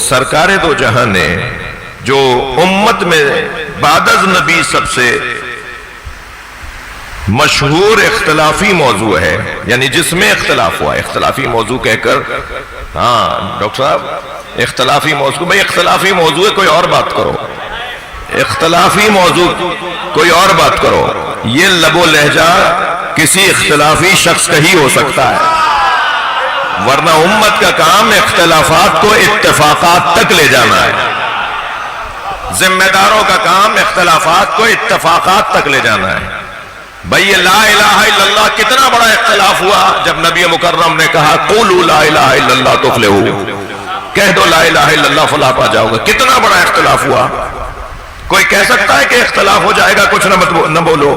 سرکار دو جہاں نے جو امت میں بعد از نبی سب سے مشہور اختلافی موضوع ہے، یعنی جس میں اختلاف ہوا، اختلافی موضوع کہہ کر، ہاں ڈاکٹر صاحب اختلافی موضوع، بھئی اختلافی موضوع ہے، کوئی اور بات کرو، اختلافی موضوع کوئی اور بات کرو، یہ لب و لہجہ کسی اختلافی شخص کا ہی ہو سکتا ہے، ورنہ امت کا کام اختلافات کو اتفاقات تک لے جانا ہے، ذمہ داروں کا کام اختلافات کو اتفاقات تک لے جانا ہے۔ بھئی یہ لا الہ الا اللہ کتنا بڑا اختلاف ہوا جب نبی مکرم نے کہا قولوا لا الہ الا اللہ تفلحوا، کہہ دو لا الہ الا اللہ فلاح پا جاؤ گے، کتنا بڑا اختلاف ہوا۔ کوئی کہہ سکتا ہے کہ اختلاف ہو جائے گا کچھ نہ بولو؟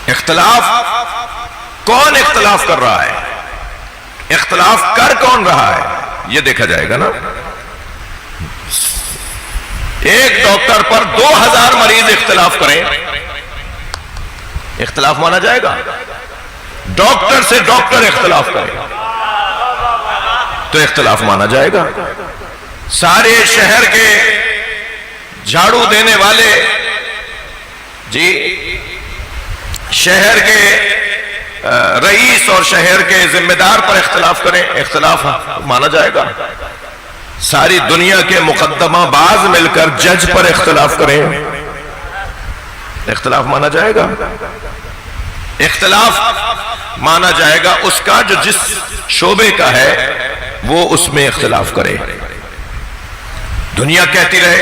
اختلاف کون اختلاف کر رہا ہے، اختلاف کر کون رہا ہے، یہ دیکھا جائے گا نا۔ ایک ڈاکٹر پر 2000 مریض اختلاف کریں، اختلاف مانا جائے گا؟ ڈاکٹر سے ڈاکٹر اختلاف کرے تو اختلاف مانا جائے گا؟ سارے شہر کے جھاڑو دینے والے جی شہر کے رئیس اور شہر کے ذمہ دار پر اختلاف کریں، اختلاف مانا جائے گا؟ ساری دنیا کے مقدمہ باز مل کر جج پر اختلاف کریں، اختلاف مانا جائے گا؟ اختلاف مانا جائے گا اس کا جو جس شعبے کا ہے وہ اس میں اختلاف کرے۔ دنیا کہتی رہے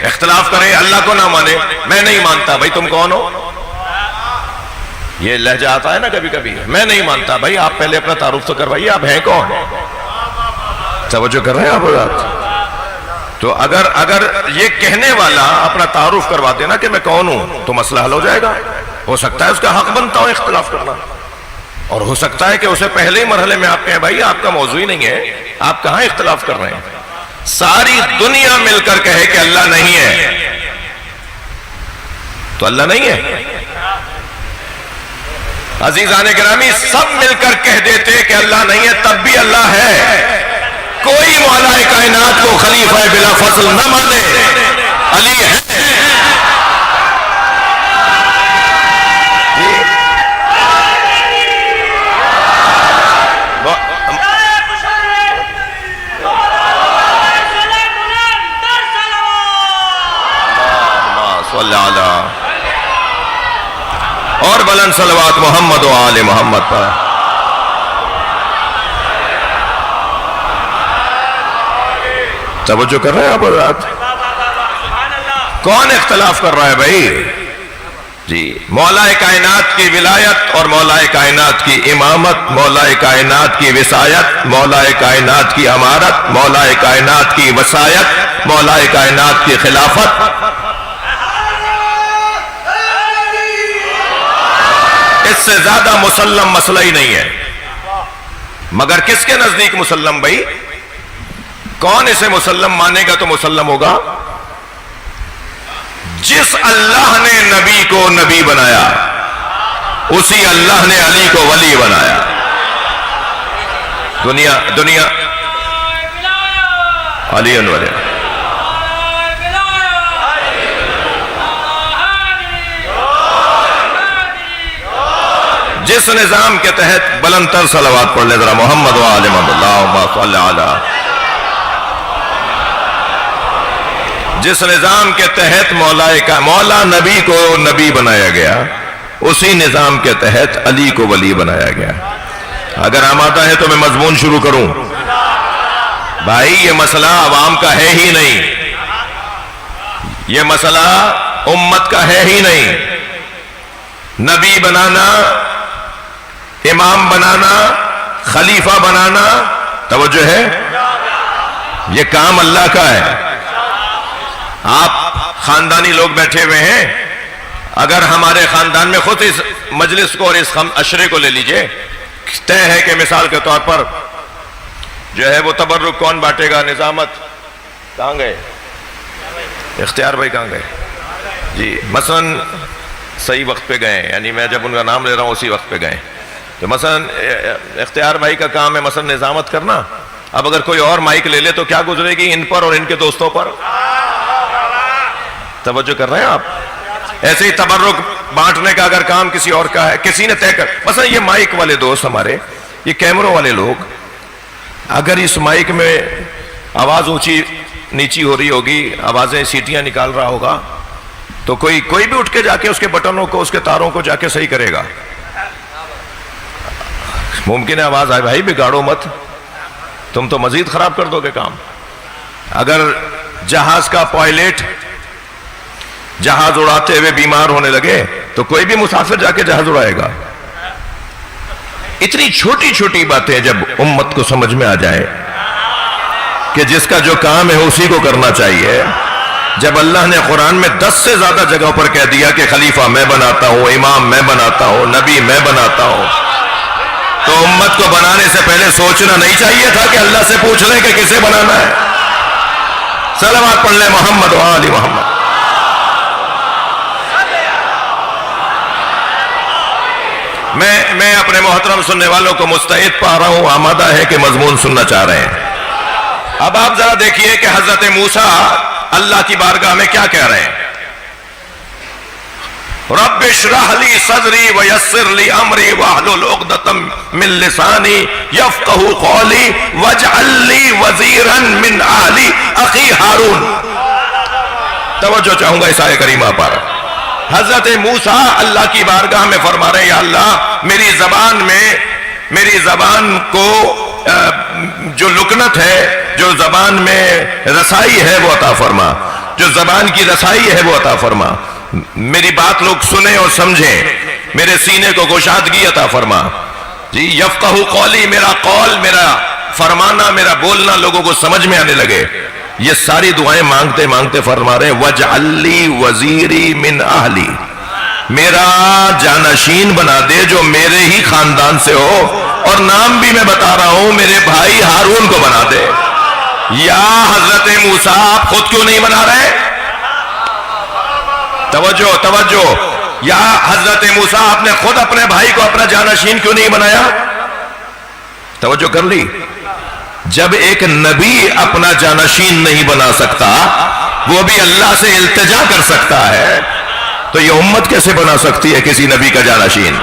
اختلاف کرے، اللہ کو نہ مانے، میں نہیں مانتا، بھائی تم کون ہو؟ یہ لہجہ آتا ہے نا کبھی کبھی، میں نہیں مانتا، بھائی آپ پہلے اپنا تعارف تو کروائیے، آپ ہیں کون؟ توجہ کر رہے ہیں آپ؟ تو اگر یہ کہنے والا اپنا تعارف کروا دینا کہ میں کون ہوں تو مسئلہ حل ہو جائے گا۔ ہو سکتا ہے اس کا حق بنتا ہو اختلاف کرنا، اور ہو سکتا ہے کہ اسے پہلے ہی مرحلے میں آپ کہیں بھائی آپ کا موضوع ہی نہیں ہے، آپ کہاں اختلاف کر رہے ہیں؟ ساری دنیا مل کر کہے کہ اللہ نہیں ہے تو اللہ نہیں ہے۔ عزیزان گرامی سب مل کر کہہ دیتے کہ اللہ نہیں ہے تب بھی اللہ ہے۔ کوئی مولا کائنات کو خلیفہ بلا فصل نہ مانے، علی ہے۔ اور بلند صلوات محمد و آل محمد پر۔ توجہ کر رہے ہیں آپ حضرات؟ کون اختلاف کر رہا ہے بھائی؟ جی مولا کائنات کی ولایت اور مولا کائنات کی امامت، مولا کائنات کی وصایت، مولا کائنات کی امارت، مولا کائنات کی وصایت، مولا کائنات کی خلافت، اس سے زیادہ مسلم مسئلہ ہی نہیں ہے۔ مگر کس کے نزدیک مسلم بھائی؟ کون اسے مسلم مانے گا تو مسلم ہوگا؟ جس اللہ نے نبی کو نبی بنایا اسی اللہ نے علی کو ولی بنایا۔ دنیا علی انور جس نظام کے تحت بلند تر صلوات پڑھ لے ذرا محمد و آل محمد، اللہم صل علی، جس نظام کے تحت مولا نبی کو نبی بنایا گیا اسی نظام کے تحت علی کو ولی بنایا گیا۔ اگر آمادہ ہے تو میں مضمون شروع کروں۔ بھائی یہ مسئلہ عوام کا ہے ہی نہیں، یہ مسئلہ امت کا ہے ہی نہیں۔ نبی بنانا، امام بنانا، خلیفہ بنانا، توجہ ہے، یہ کام اللہ کا ہے۔ آپ خاندانی لوگ بیٹھے ہوئے ہیں، اگر ہمارے خاندان میں خود اس مجلس کو اور اس عشرے کو لے لیجئے، طے ہے کہ مثال کے طور پر جو ہے وہ تبرک کون بانٹے گا؟ نظامت کہاں گئے؟ اختیار بھائی کہاں گئے؟ جی مثلا صحیح وقت پہ گئے، یعنی میں جب ان کا نام لے رہا ہوں اسی وقت پہ گئے، تو مثلا اختیار بھائی کا کام ہے مثلا نظامت کرنا، اب اگر کوئی اور مائک لے لے تو کیا گزرے گی ان پر اور ان کے دوستوں پر؟ توجہ کر رہے ہیں آپ؟ ایسے ہی تبرک بانٹنے کا اگر کام کسی اور کا ہے، کسی نے طے کر، مثلا یہ مائک والے دوست ہمارے، یہ کیمروں والے لوگ، اگر اس مائک میں آواز اونچی نیچی ہو رہی ہوگی، آوازیں سیٹیاں نکال رہا ہوگا، تو کوئی بھی اٹھ کے جا کے اس کے بٹنوں کو، اس کے تاروں کو جا کے صحیح کرے گا؟ ممکن ہے آواز آئے، بھائی بگاڑو مت، تم تو مزید خراب کر دو گے کام۔ اگر جہاز کا پائلٹ جہاز اڑاتے ہوئے بیمار ہونے لگے تو کوئی بھی مسافر جا کے جہاز اڑائے گا؟ اتنی چھوٹی چھوٹی باتیں جب امت کو سمجھ میں آ جائے کہ جس کا جو کام ہے اسی کو کرنا چاہیے، جب اللہ نے قرآن میں 10 سے زیادہ جگہوں پر کہہ دیا کہ خلیفہ میں بناتا ہوں، امام میں بناتا ہوں، نبی میں بناتا ہوں، تو امت کو بنانے سے پہلے سوچنا نہیں چاہیے تھا کہ اللہ سے پوچھ لیں کہ کسے بنانا ہے؟ صلوات پڑھ لیں محمد و آل محمد۔ میں اپنے محترم سننے والوں کو مستعد پا رہا ہوں، آمادہ ہے کہ مضمون سننا چاہ رہے ہیں۔ اب آپ ذرا دیکھیے کہ حضرت موسیٰ اللہ کی بارگاہ میں کیا کہہ رہے ہیں؟ رب اشرح لی صدری ویسر لی امری واحلل عقدۃ من لسانی یفقہوا قولی واجعل لی وزیرا من اہلی اخی ہارون۔ توجہ چاہوں گا اس آیہ کریمہ پر۔ حضرت موسیٰ اللہ کی بارگاہ میں فرما رہے ہیں، یا اللہ میری زبان کو جو لکنت ہے، جو زبان میں رسائی ہے وہ عطا فرما، جو زبان کی رسائی ہے وہ عطا فرما، میری بات لوگ سنیں اور سمجھیں، میرے سینے کو گشادگی عطا فرما جی، یفقہوا قولی، میرا قول، میرا فرمانا، میرا بولنا لوگوں کو سمجھ میں آنے لگے۔ یہ ساری دعائیں مانگتے مانگتے فرما رہے ہیں وَاجْعَلْ لِي وَزِيرِي مِنْ أَهْلِي، میرا جانشین بنا دے جو میرے ہی خاندان سے ہو، اور نام بھی میں بتا رہا ہوں میرے بھائی ہارون کو بنا دے۔ یا حضرت موسیٰ آپ خود کیوں نہیں بنا رہے؟ توجہ، یا حضرت موسیٰ آپ نے خود اپنے بھائی کو اپنا جانشین کیوں نہیں بنایا؟ توجہ کر لی؟ جب ایک نبی اپنا جانشین نہیں بنا سکتا، وہ بھی اللہ سے التجا کر سکتا ہے، تو یہ امت کیسے بنا سکتی ہے کسی نبی کا جانشین؟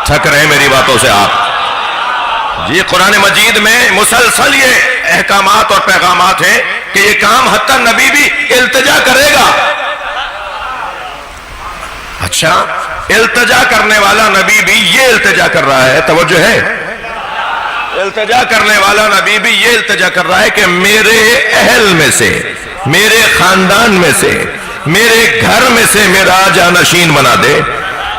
تھک رہے ہیں میری باتوں سے آپ؟ جی قرآن مجید میں مسلسل یہ احکامات اور پیغامات ہیں کہ یہ کام حتی نبی بھی التجا کرے گا۔ اچھا، التجا کرنے والا نبی بھی یہ التجا کر رہا ہے، توجہ ہے، التجا کرنے والا نبی بھی یہ التجا کر رہا ہے کہ میرے اہل میں سے، میرے خاندان میں سے، میرے گھر میں سے میرا جانشین بنا دے۔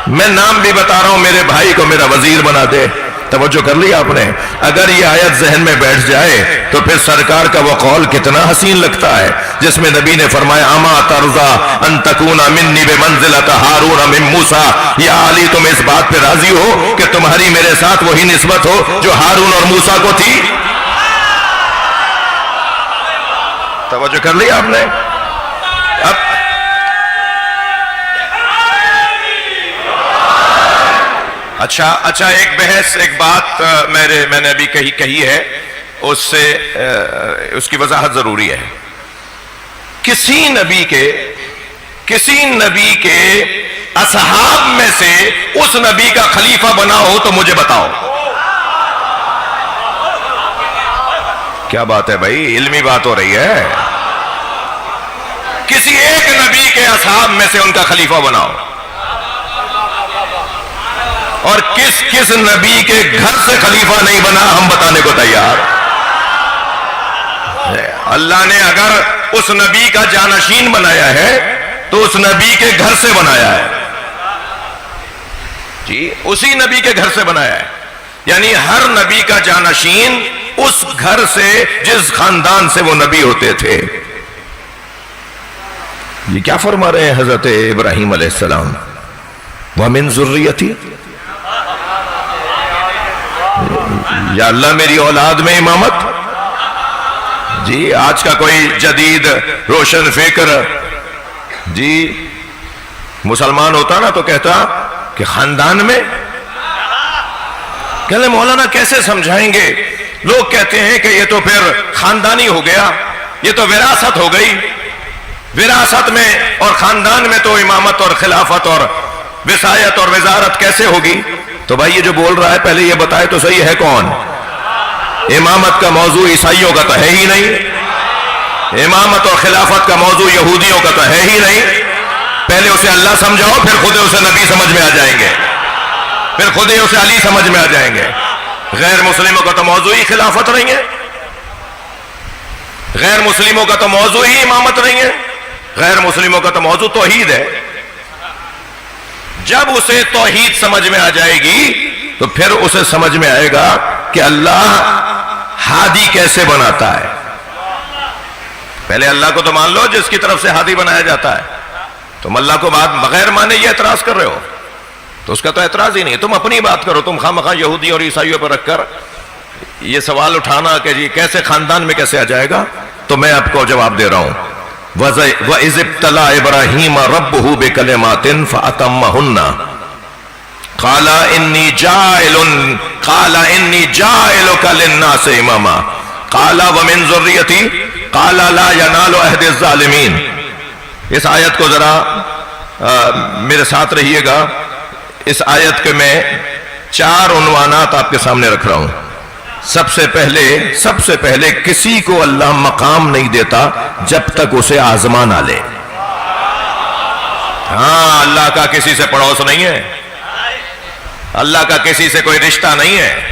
میں نام بھی بتا رہا ہوں، میرے بھائی کو میرا وزیر بنا دے۔ توجہ کر لی آپ نے؟ اگر یہ آیت ذہن میں بیٹھ جائے تو پھر سرکار کا وہ قول کتنا حسین لگتا ہے جس میں نبی نے فرمایا اما ترضا ان تکون منی بمنزلۃ ہارون من موسیٰ، یا علی تم اس بات پہ راضی ہو کہ تمہاری میرے ساتھ وہی نسبت ہو جو ہارون اور موسیٰ کو تھی؟ توجہ کر لی آپ نے؟ اچھا ایک بحث، ایک بات میں نے ابھی کہی ہے، اس کی وضاحت ضروری ہے۔ کسی نبی کے اصحاب میں سے اس نبی کا خلیفہ بنا ہو تو مجھے بتاؤ۔ کیا بات ہے بھائی، علمی بات ہو رہی ہے۔ کسی ایک نبی کے اصحاب میں سے ان کا خلیفہ بناؤ، اور کس نبی کے گھر سے خلیفہ نہیں بنا ہم بتانے کو تیار۔ اللہ نے اگر اس نبی کا جانشین بنایا ہے تو اس نبی کے گھر سے بنایا ہے، جی اسی نبی کے گھر سے بنایا ہے، یعنی ہر نبی کا جانشین اس گھر سے، جس خاندان سے وہ نبی ہوتے تھے۔ یہ کیا فرما رہے ہیں حضرت ابراہیم علیہ السلام؟ وَمِن ذُرِّيَّتِي، یا اللہ میری اولاد میں امامت۔ جی آج کا کوئی جدید روشن فکر جی مسلمان ہوتا نا تو کہتا کہ خاندان میں، کہلے مولانا کیسے سمجھائیں گے لوگ کہتے ہیں کہ یہ تو پھر خاندانی ہو گیا، یہ تو وراثت ہو گئی، وراثت میں اور خاندان میں تو امامت اور خلافت اور وصایت اور وزارت کیسے ہوگی؟ تو بھائی یہ جو بول رہا ہے پہلے یہ بتائے تو صحیح ہے کون؟ امامت کا موضوع عیسائیوں کا تو ہے ہی نہیں، امامت اور خلافت کا موضوع یہودیوں کا تو ہے ہی نہیں۔ پہلے اسے اللہ سمجھاؤ، پھر خود اسے نبی سمجھ میں آ جائیں گے، پھر خود اسے علی سمجھ میں آ جائیں گے۔ غیر مسلموں کا تو موضوع ہی خلافت نہیں ہے، غیر مسلموں کا تو موضوع ہی امامت نہیں ہے، غیر مسلموں کا تو موضوع توحید ہے۔ جب اسے توحید سمجھ میں آ جائے گی تو پھر اسے سمجھ میں آئے گا کہ اللہ ہادی کیسے بناتا ہے۔ پہلے اللہ کو تو مان لو جس کی طرف سے ہادی بنایا جاتا ہے، تم اللہ کو بات بغیر مانے یہ اعتراض کر رہے ہو تو اس کا تو اعتراض ہی نہیں، تم اپنی بات کرو۔ تم خواہ مخواہ یہودی اور عیسائیوں پر رکھ کر یہ سوال اٹھانا کہ جی کیسے خاندان میں کیسے آ جائے گا، تو میں آپ کو جواب دے رہا ہوں۔ وَإِذِ ابْتَلَىٰ إِبْرَاهِيمَ رَبُّهُ بِكَلِمَاتٍ فَأَتَمَّهُنَّ قَالَ إِنِّي جَاعِلُكَ لِلنَّاسِ إِمَامًا قَالَ وَمِنْ ذُرِّيَّتِي قَالَ لَا يَنَالُ عَهْدِ الظَّالِمِينَ۔ اس آیت کو ذرا میرے ساتھ رہیے گا۔ اس آیت کے میں 4 عنوانات آپ کے سامنے رکھ رہا ہوں۔ سب سے پہلے کسی کو اللہ مقام نہیں دیتا جب تک اسے آزما نہ لے۔ ہاں، اللہ کا کسی سے پڑوس نہیں ہے، اللہ کا کسی سے کوئی رشتہ نہیں ہے،